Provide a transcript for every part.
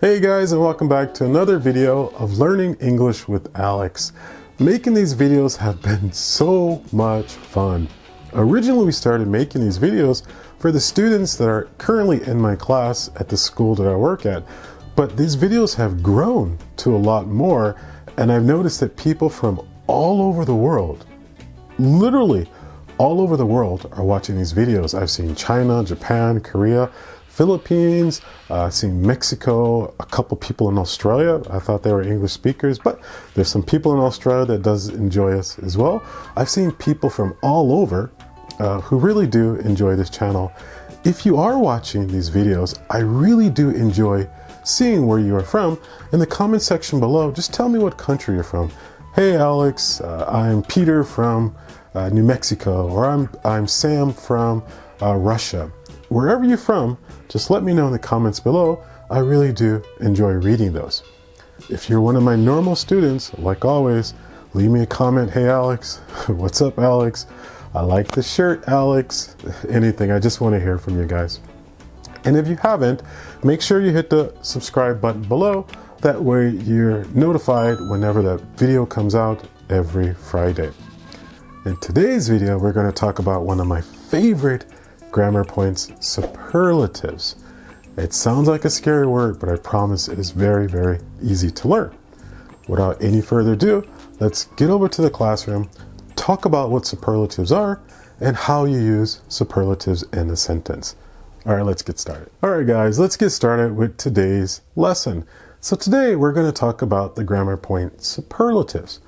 Hey guys, and welcome back to another video of Learning English with Alex. Making these videos have been so much fun. Originally we started making these videos for the students that are currently in my class at the school that I work at, but these videos have grown to a lot more, and I've noticed that people from all over the world, literally all over the world, are watching these videos. I've seen China, Japan, Korea, Philippines, I've seen Mexico, a couple people in Australia. I thought they were English speakers, but there's some people in Australia that does enjoy us as well. I've seen people from all over who really do enjoy this channel. If you are watching these videos, I really do enjoy seeing where you are from. In the comment section below, just tell me what country you're from. Hey Alex, I'm Peter from New Mexico, or I'm Sam from Russia. Wherever you're from, just let me know in the comments below. I really do enjoy reading those. If you're one of my normal students, like always, leave me a comment. Hey Alex, what's up Alex? I like the shirt Alex. Anything, I just want to hear from you guys. And if you haven't, make sure you hit the subscribe button below. That way you're notified whenever that video comes out every Friday. In today's video, we're going to talk about one of my favorite grammar points, superlatives. It sounds like a scary word, but I promise it is very, very easy to learn. Without any further ado, let's get over to the classroom, talk about what superlatives are, and how you use superlatives in a sentence. All right, let's get started. All right, guys, let's get started with today's lesson. So today we're going to talk about the grammar point superlatives.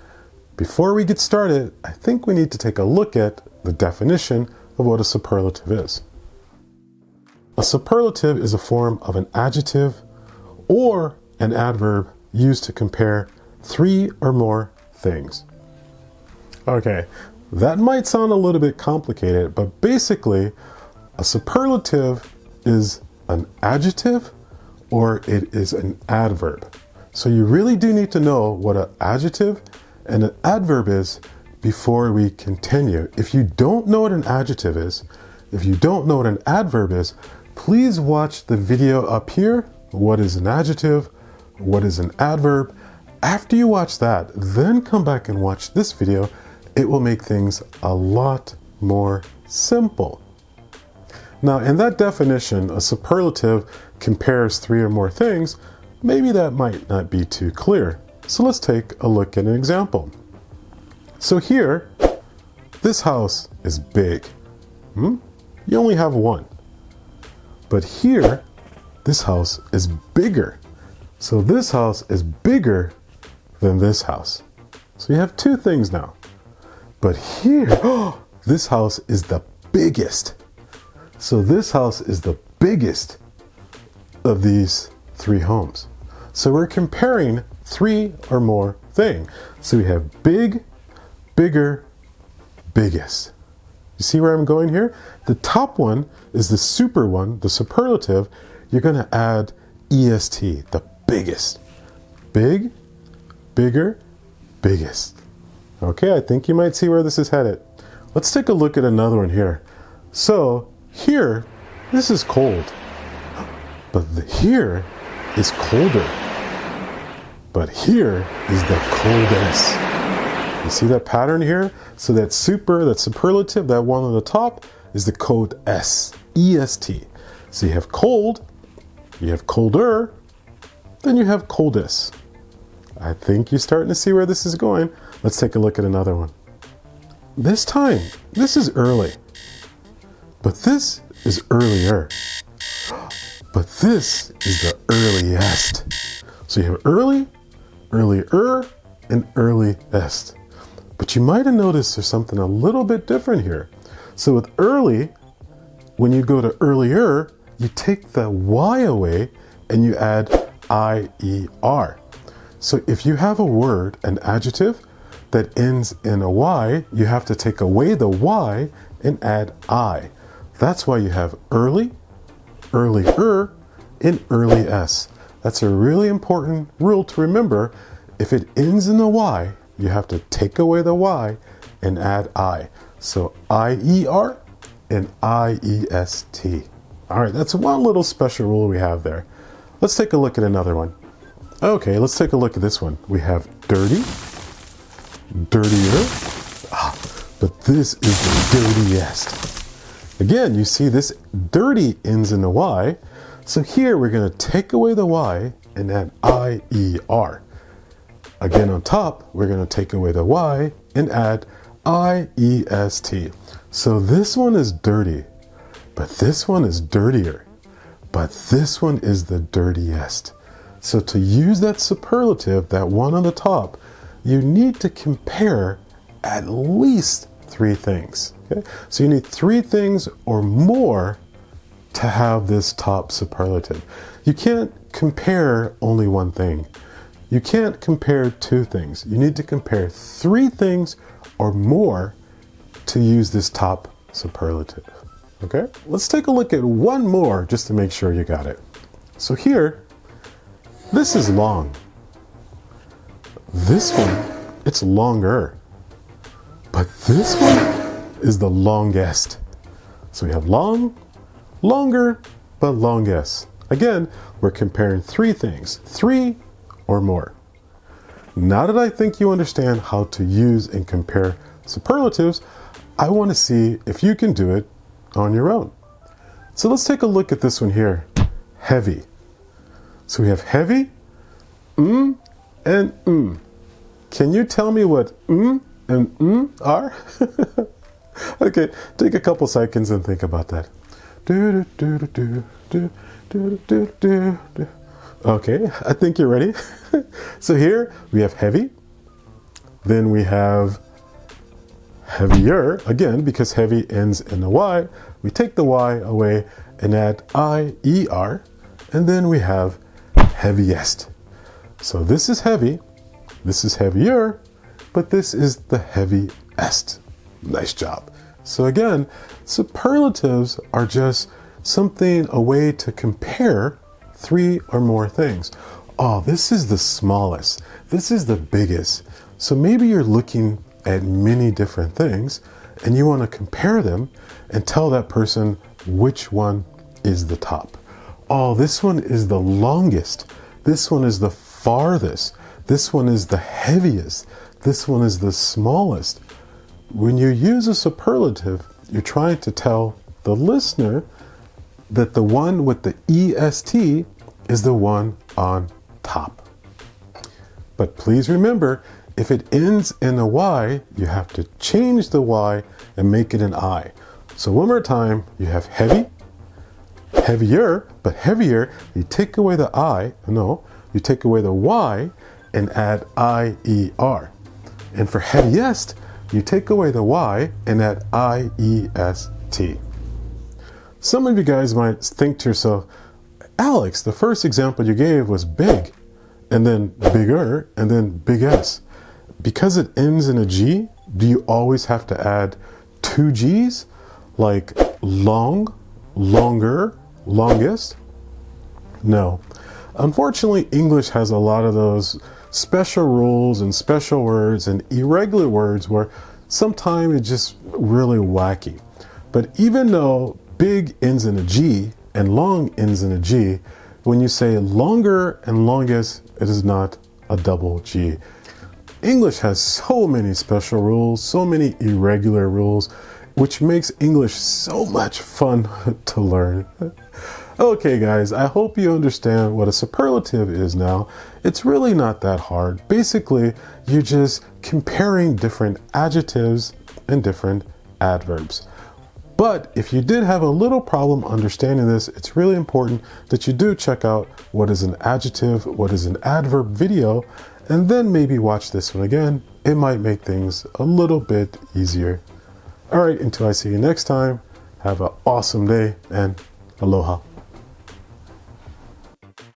Before we get started, I think we need to take a look at the definition of what a superlative is. A superlative is a form of an adjective or an adverb used to compare three or more things. Okay, that might sound a little bit complicated, but basically a superlative is an adjective or it is an adverb. So you really do need to know what an adjective and an adverb is before we continue. If you don't know what an adjective is, if you don't know what an adverb is, please watch the video up here. What is an adjective? What is an adverb? After you watch that, then come back and watch this video. It will make things a lot more simple. Now, in that definition, a superlative compares three or more things. Maybe that might not be too clear. So let's take a look at an example. So here, this house is big. You only have one. But here, this house is bigger. So this house is bigger than this house. So you have two things now. But here, this house is the biggest. So this house is the biggest of these three homes. So we're comparing three or more things. So we have big, bigger, biggest. You see where I'm going here? The top one is the super one, the superlative. You're going to add EST, the biggest. Big, bigger, biggest. Okay, I think you might see where this is headed. Let's take a look at another one here. So here, this is cold. But here is colder. But here is the coldest. You see that pattern here? So that superlative, that one on the top, is the code S, E-S-T. So you have cold, you have colder, then you have coldest. I think you're starting to see where this is going. Let's take a look at another one. This time, this is early. But this is earlier. But this is the earliest. So you have early, earlier, and earliest. But you might have noticed there's something a little bit different here. So with early, when you go to earlier, you take the Y away and you add I-E-R. So if you have a word, an adjective, that ends in a Y, you have to take away the Y and add I. That's why you have early, earlier, and earliest. That's a really important rule to remember. If it ends in a Y, you have to take away the Y and add I. So I-E-R and I-E-S-T. All right, that's one little special rule we have there. Let's take a look at another one. Okay, let's take a look at this one. We have dirty, dirtier, but this is the dirtiest. Again, you see this dirty ends in a Y. So here we're going to take away the Y and add I-E-R. Again, on top, we're going to take away the Y and add I-E-S-T. So this one is dirty, but this one is dirtier, but this one is the dirtiest. So to use that superlative, that one on the top, you need to compare at least 3 things. Okay? So you need 3 things or more to have this top superlative. You can't compare only one thing. You can't compare 2 things. You need to compare 3 things or more to use this top superlative. Okay? Let's take a look at one more just to make sure you got it. So here, this is long. This one, it's longer. But this one is the longest. So we have long, longer, but longest. Again, we're comparing 3 things, 3 or more. Now that I think you understand how to use and compare superlatives, I want to see if you can do it on your own. So let's take a look at this one here, heavy. So we have heavy, and Can you tell me what and are? Okay, take a couple seconds and think about that. Okay, I think you're ready. So here we have heavy, then we have heavier, again, because heavy ends in a Y, we take the Y away and add I-E-R, and then we have heaviest. So this is heavy, this is heavier, but this is the heaviest. Nice job. So again, superlatives are just something, a way to compare 3 or more things. Oh, this is the smallest. This is the biggest. So maybe you're looking at many different things and you want to compare them and tell that person which one is the top. Oh, this one is the longest. This one is the farthest. This one is the heaviest. This one is the smallest. When you use a superlative, you're trying to tell the listener that the one with the EST is the one on top. But please remember, if it ends in a Y, you have to change the Y and make it an I. So one more time, you have heavy, heavier, but heavier, you take away the I, no, you take away the Y and add I-E-R. And for heaviest, you take away the Y and add I-E-S-T. Some of you guys might think to yourself, Alex, the first example you gave was big, and then bigger, and then big S. Because it ends in a G, do you always have to add 2 G's? Like long, longer, longest? No. Unfortunately, English has a lot of those special rules and special words and irregular words where sometimes it's just really wacky. But even though big ends in a G and long ends in a G, when you say longer and longest, it is not a double G. English has so many special rules, so many irregular rules, which makes English so much fun to learn. Okay guys, I hope you understand what a superlative is now. It's really not that hard. Basically, you're just comparing different adjectives and different adverbs. But if you did have a little problem understanding this, it's really important that you do check out what is an adjective, what is an adverb video, and then maybe watch this one again. It might make things a little bit easier. All right, until I see you next time, have an awesome day and aloha.